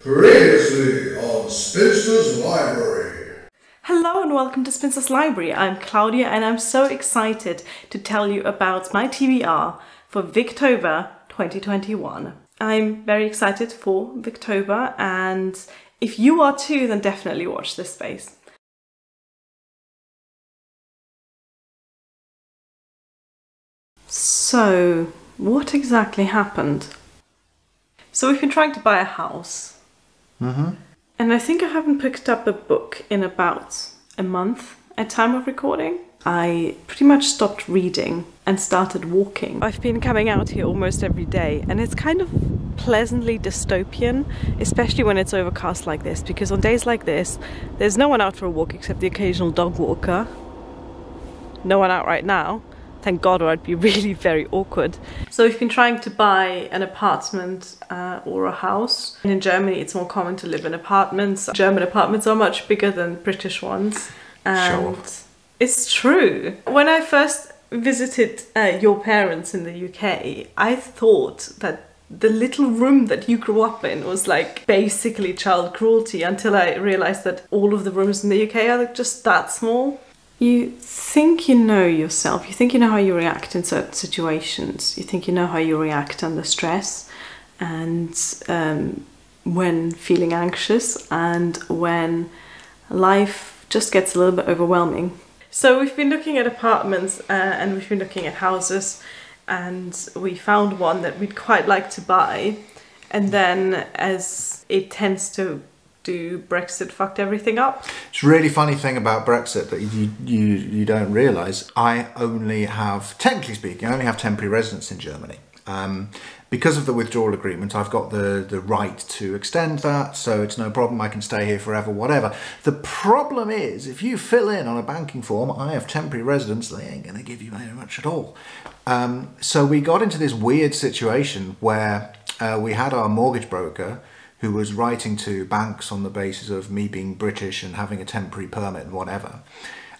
Previously on Spinster's Library. Hello and welcome to Spinster's Library. I'm Claudia and I'm so excited to tell you about my TBR for Victober 2021. I'm very excited for Victober, and if you are too, then definitely watch this space. So, what exactly happened? So we've been trying to buy a house. And I think I haven't picked up a book in about a month at time of recording. I pretty much stopped reading and started walking. I've been coming out here almost every day, and it's kind of pleasantly dystopian, especially when it's overcast like this, because on days like this, there's no one out for a walk except the occasional dog walker. No one out right now. Thank God, or I'd be really very awkward. So we've been trying to buy an apartment or a house. And in Germany, it's more common to live in apartments. German apartments are much bigger than British ones. And it's true. When I first visited your parents in the UK, I thought that the little room that you grew up in was like basically child cruelty, until I realized that all of the rooms in the UK are like just that small. You think you know yourself, you think you know how you react in certain situations, you think you know how you react under stress, and when feeling anxious, and when life just gets a little bit overwhelming. So we've been looking at apartments and we've been looking at houses, and we found one that we'd quite like to buy, and then, as it tends to do, Brexit fucked everything up. It's a really funny thing about Brexit that you don't realise. I only have, technically speaking, I only have temporary residence in Germany. Because of the withdrawal agreement, I've got the right to extend that, so it's no problem, I can stay here forever, whatever. The problem is, if you fill in on a banking form, I have temporary residence, they ain't going to give you very much at all. So we got into this weird situation where we had our mortgage broker who was writing to banks on the basis of me being British and having a temporary permit and whatever.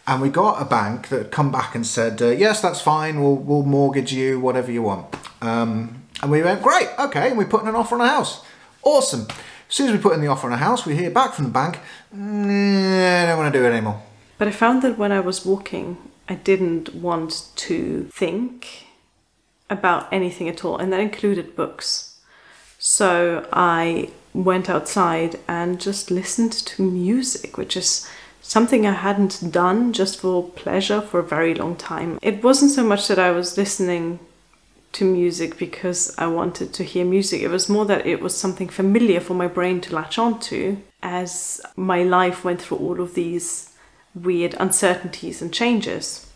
And we got a bank that had come back and said, yes, that's fine, we'll mortgage you, whatever you want. And we went, great, okay, and we put in an offer on a house. Awesome. As soon as we put in the offer on a house, we hear back from the bank, I don't want to do it anymore. But I found that when I was walking, I didn't want to think about anything at all, and that included books. So I went outside and just listened to music, which is something I hadn't done just for pleasure for a very long time. It wasn't so much that I was listening to music because I wanted to hear music. It was more that it was something familiar for my brain to latch onto as my life went through all of these weird uncertainties and changes.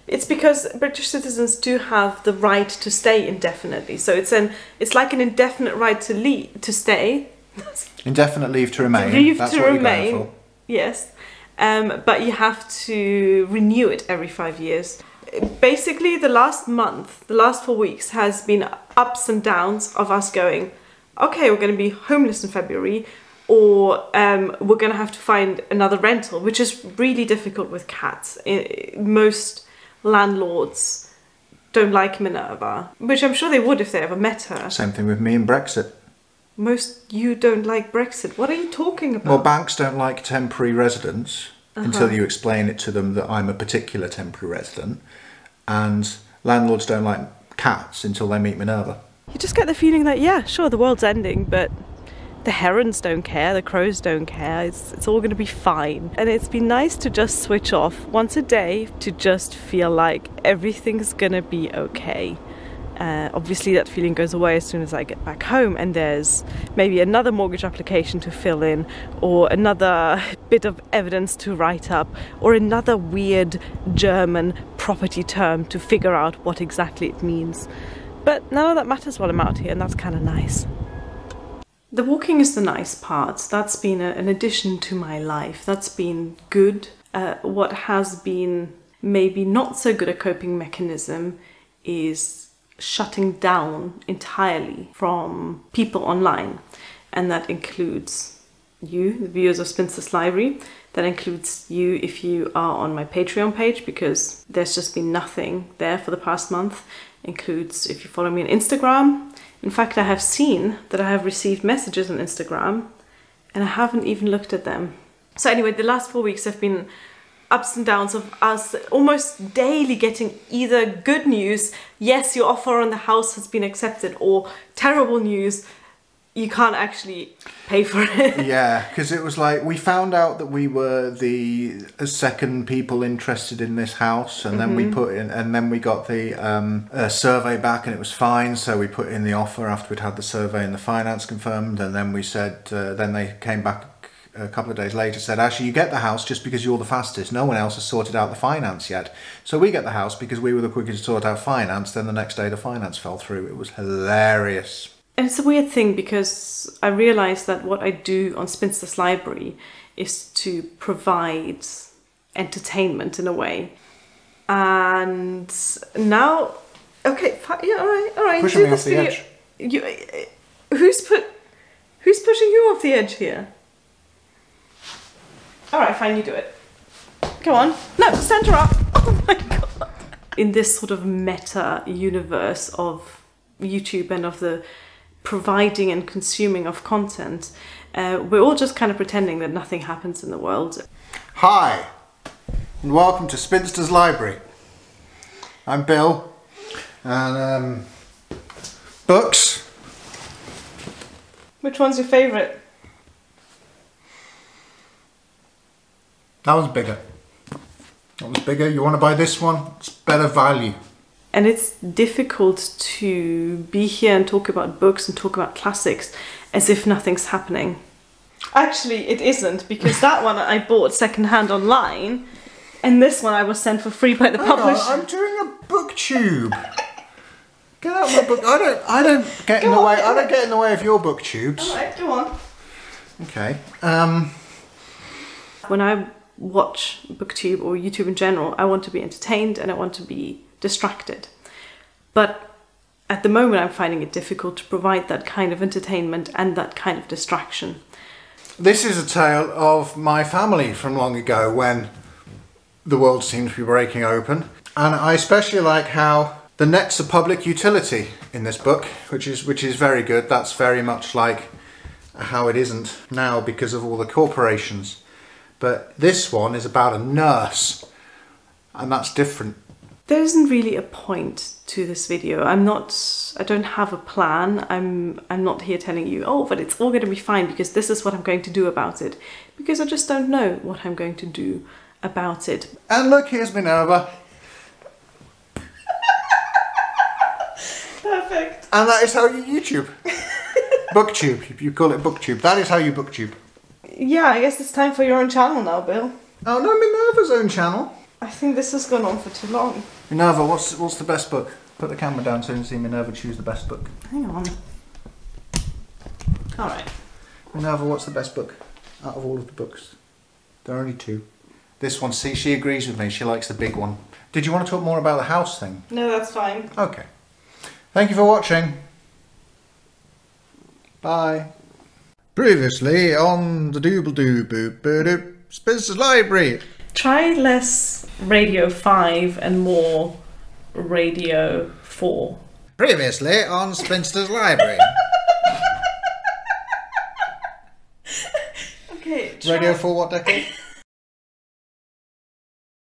It's because British citizens do have the right to stay indefinitely. So it's like an indefinite right to stay. Indefinite leave to remain. Leave That's to what remain. You're going for. Yes. But you have to renew it every 5 years. basically the last month, the last 4 weeks has been ups and downs of us going, okay, we're going to be homeless in February, or we're going to have to find another rental, which is really difficult with cats. Most landlords don't like Minerva, which I'm sure they would if they ever met her. Same thing with me and Brexit. You don't like Brexit. What are you talking about? Well, banks don't like temporary residents until you explain it to them that I'm a particular temporary resident, and landlords don't like cats until they meet Minerva. You just get the feeling that, yeah, sure, the world's ending, but the herons don't care, the crows don't care, it's all going to be fine. And it's been nice to just switch off once a day to just feel like everything's going to be okay. Obviously that feeling goes away as soon as I get back home and there's maybe another mortgage application to fill in, or another bit of evidence to write up, or another weird German property term to figure out what exactly it means. But none of that matters while I'm out here, and that's kind of nice. The walking is the nice part. That's been an addition to my life. That's been good. What has been maybe not so good a coping mechanism is shutting down entirely from people online. And that includes you, the viewers of Spinster's Library. That includes you if you are on my Patreon page, because there's just been nothing there for the past month. Includes if you follow me on Instagram. In fact, I have seen that I have received messages on Instagram and I haven't even looked at them. So anyway, the last 4 weeks have been ups and downs of us almost daily getting either good news, yes, your offer on the house has been accepted, or terrible news, you can't actually pay for it. Yeah, because it was like we found out that we were the second people interested in this house, and then we put in, and then we got the survey back, and it was fine. So we put in the offer after we'd had the survey and the finance confirmed, and then we said, then they came back a couple of days later, said, actually, you get the house just because you're the fastest. No one else has sorted out the finance yet. So we get the house because we were the quickest to sort out finance. Then the next day the finance fell through. It was hilarious. And it's a weird thing because I realised that what I do on Spinster's Library is to provide entertainment in a way. And now, okay, yeah, all right. Pushing me off the edge. Who's pushing you off the edge here? All right, fine, you do it. Go on. No, stand her up. Oh my God. In this sort of meta universe of YouTube and of the providing and consuming of content, we're all just kind of pretending that nothing happens in the world. Hi, and welcome to Spinster's Library. I'm Bill, and books. Which one's your favourite? That was bigger. That was bigger. You want to buy this one? It's better value. And it's difficult to be here and talk about books and talk about classics as if nothing's happening. Actually, it isn't, because that one I bought secondhand online, and this one I was sent for free by the publisher. I'm doing a booktube. Get out my book. I don't get in the way. I don't get in the way of your booktubes. All right, go on. Okay. When I watch booktube or YouTube in general, I want to be entertained and I want to be distracted. But at the moment I'm finding it difficult to provide that kind of entertainment and that kind of distraction. This is a tale of my family from long ago when the world seemed to be breaking open. And I especially like how the net's a public utility in this book, which is very good. That's very much like how it isn't now because of all the corporations. But this one is about a nurse, and that's different. There isn't really a point to this video. I don't have a plan. I'm not here telling you, oh, but it's all going to be fine because this is what I'm going to do about it. Because I just don't know what I'm going to do about it. And look, here's Minerva. Perfect. And that is how you YouTube. Booktube. You call it booktube. That is how you booktube. Yeah, I guess it's time for your own channel now, Bill. Oh no, Minerva's own channel. I think this has gone on for too long. Minerva, what's the best book? Put the camera down so you can see Minerva choose the best book. Hang on. Alright. Minerva, what's the best book out of all of the books? There are only two. This one, see, she agrees with me. She likes the big one. Did you want to talk more about the house thing? No, that's fine. Okay. Thank you for watching. Bye. Previously on the Dooble-Doo-Boop Spencer's Library. Try less Radio 5 and more Radio 4. Previously on Spencer's Library. Okay. Radio for what decade?